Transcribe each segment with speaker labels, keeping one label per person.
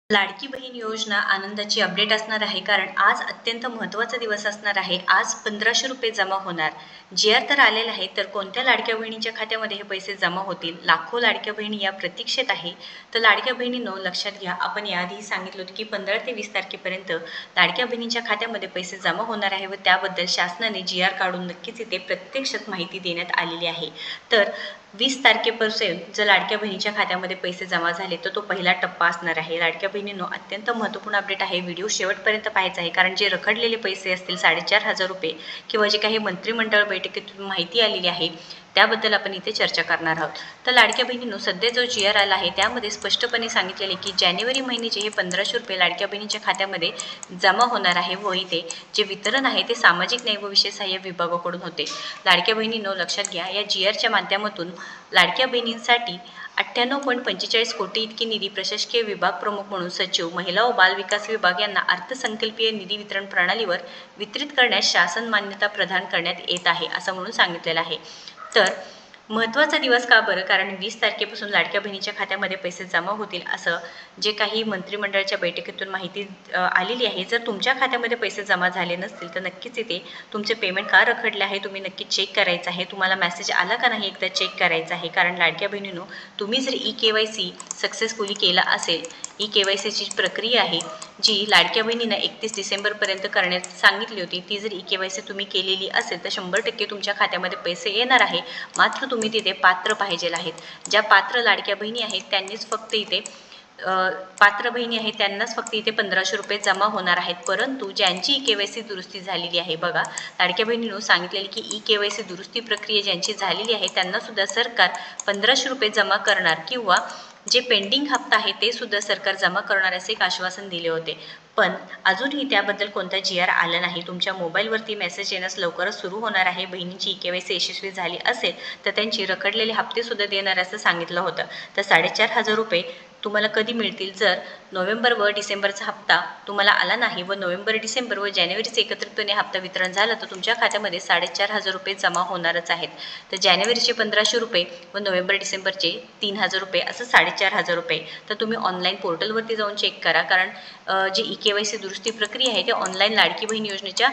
Speaker 1: लाडकी बहीण योजना आनंदाची अपडेट असणार आहे कारण आज अत्यंत महत्त्वाचा दिवस असणार आहे. आज 1500 रुपये जमा होणार. जी.आर तर आलेला आहे, तर कोणत्या लाडक्या बहिणीच्या खात्यामध्ये हे पैसे जमा होतील? लाखो लाडक्या बहिणी या प्रतीक्षेत आहे. तर लाडक्या बहिणींनो लक्षात घ्या, आपण याआधी सांगितलं होतं की 15 ते 20 तारखेपर्यंत लाडक्या बहिणींच्या खात्यामध्ये पैसे जमा होणार आहे व त्याबद्दल शासनाने जी.आर काढून नक्कीच इथे प्रत्यक्षात माहिती देण्यात आलेली आहे. तर 20 तारखेपासून जर लाडक्या बहिणीच्या खात्यामध्ये पैसे जमा झाले तर तो पहिला टप्पा असणार आहे. लाडक्या बहिणींनो अत्यंत महत्त्वपूर्ण अपडेट आहे. व्हिडिओ शेवटपर्यंत पाहायचा आहे कारण जे रखडलेले पैसे असतील 4500 रुपये किंवा जे काही मंत्रिमंडळ बैठकीतून माहिती आलेली आहे त्याबद्दल आपण इथे चर्चा करणार आहोत. तर लाडक्या बहिणींनो सध्या जो जी.आर आला आहे त्यामध्ये स्पष्टपणे सांगितलेले की जानेवारी महिन्याचे हे 1500 रुपये लाडक्या बहिणीच्या खात्यामध्ये जमा होणार आहे व इथे जे वितरण आहे ते सामाजिक न्याय व विशेष सहाय्य विभागाकडून होते. लाडक्या बहिणींनो लक्षात घ्या, या जी.आरच्या माध्यमातून लाडक्या बहिणींसाठी 98.45 कोटी इतकी निधी प्रशासकीय विभाग प्रमुख म्हणून सचिव, महिला व बाल विकास विभाग यांना अर्थसंकल्पीय निधी वितरण प्रणालीवर वितरित करण्यास शासन मान्यता प्रदान करण्यात येत आहे असं म्हणून सांगितलेलं आहे. तर महत्त्वाचा दिवस का बरं? कारण 20 तारखेपासून लाडक्या बहिणीच्या खात्यामध्ये पैसे जमा होतील असं जे काही मंत्रिमंडळाच्या बैठकीतून माहिती आलेली आहे. जर तुमच्या खात्यामध्ये पैसे जमा झाले नसतील तर नक्कीच इथे तुमचे पेमेंट का रखडले आहे तुम्ही नक्की चेक करायचं आहे. तुम्हाला मेसेज आला का नाही एकदा चेक करायचं आहे. कारण लाडक्या बहिणींनो तुम्ही जर ई-KYC सक्सेसफुली केला असेल, ई-KYCची प्रक्रिया आहे जी लाडक्या बहिणींना 31 डिसेंबरपर्यंत करण्यात सांगितली होती, ती जर ई-KYC तुम्ही केलेली असेल तर 100% तुमच्या खात्यामध्ये पैसे येणार आहे. मात्र तुम्ही तिथे पात्र पाहिजे आहेत. ज्या पात्र लाडक्या बहिणी आहेत त्यांनीच फक्त इथे पात्र बहिणी आहेत त्यांनाच फक्त इथे 1500 रुपये जमा होणार आहेत. परंतु ज्यांची ई-KYC दुरुस्ती झालेली आहे, बघा लाडक्या बहिणींनो सांगितलेले की ई-KYC दुरुस्ती प्रक्रिया ज्यांची झालेली आहे त्यांना सुद्धा सरकार 1500 रुपये जमा करणार किंवा जे पेंडिंग हप्ता आहे ते सुद्धा सरकार जमा करणार असे एक आश्वासन दिले होते. पण अजूनही त्याबद्दल कोणता जी.आर आला नाही. तुमच्या मोबाईलवरती मेसेज येण्यास लवकरच सुरू होणार आहे. बहिणींची ई-KYC यशस्वी झाली असेल तर त्यांची रखडलेले हप्ते सुद्धा देणार असं सांगितलं होतं. तर 4500 रुपये तुम्हाला कधी मिळतील? जर नोव्हेंबर व डिसेंबरचा हप्ता तुम्हाला आला नाही व नोव्हेंबर, डिसेंबर व जानेवारीचे एकत्रितपणे हप्ता वितरण झालं तर तुमच्या खात्यामध्ये 4500 रुपये जमा होणारच आहेत. तर जानेवारीचे 1500 रुपये व नोव्हेंबर, डिसेंबरचे 3000 रुपये असं 4500 रुपये. तर तुम्ही ऑनलाईन पोर्टलवरती जाऊन चेक करा कारण जी ई-KYC दुरुस्ती प्रक्रिया आहे ते ऑनलाईन लाडकी बहीण योजनेच्या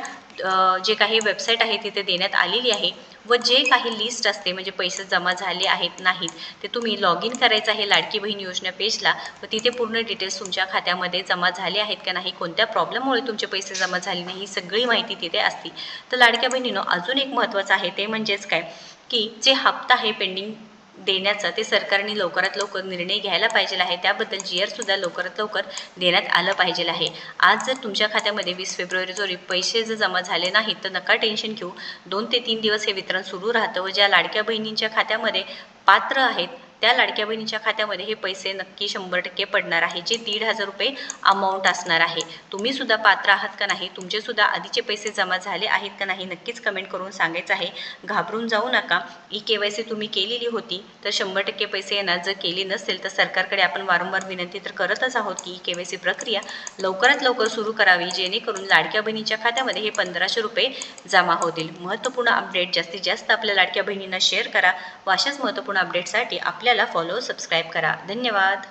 Speaker 1: जे काही वेबसाईट आहे तिथे देण्यात आलेली आहे व जे काही लिस्ट असते म्हणजे पैसे जमा झाले आहेत नाहीत ते तुम्ही लॉग इन करायचं आहे लाडकी बहीण योजना पेजला व तिथे पूर्ण डिटेल्स तुमच्या खात्यामध्ये जमा झाले आहेत का नाही, कोणत्या प्रॉब्लेममुळे तुमचे पैसे जमा झाले नाही, ही सगळी माहिती तिथे असते. तर लाडक्या बहिणींनो अजून एक महत्त्वाचं आहे ते म्हणजेच काय की जे हप्ता आहे पेंडिंग देण्याचा ते सरकारने लवकरात लवकर निर्णय घ्यायला पाहिजे आहे. त्याबद्दल जी.आर सुद्धा लवकरात लवकर देण्यात आलं पाहिजे आहे. आज जर तुमच्या खात्यामध्ये 20 फेब्रुवारी रोजी पैसे जर जमा झाले नाहीत तर नका टेन्शन घेऊ. 2 ते 3 दिवस हे वितरण सुरू राहतं व ज्या लाडक्या बहिणींच्या खात्यामध्ये पात्र आहेत त्या लाडक्या बहिणीच्या खात्यामध्ये हे पैसे नक्की 100% पडणार आहे, जे 1500 रुपये अमाऊंट असणार आहे. तुम्ही सुद्धा पात्र आहात का नाही, तुमचे सुद्धा आधीचे पैसे जमा झाले आहेत का नाही नक्कीच कमेंट करून सांगायचं आहे. घाबरून जाऊ नका. ई-KYC तुम्ही केलेली होती तर 100% पैसे येणार. जर केली नसेल तर सरकारकडे आपण वारंवार विनंती तर करतच आहोत की ई-KYC प्रक्रिया लवकरात लवकर सुरू करावी जेणेकरून लाडक्या बहिणीच्या खात्यामध्ये हे 1500 रुपये जमा होतील. महत्त्वपूर्ण अपडेट जास्तीत जास्त आपल्या लाडक्या बहिणींना शेअर करा व अशाच महत्त्वपूर्ण अपडेटसाठी आपल्याला फॉलो सबस्क्राईब करा. धन्यवाद.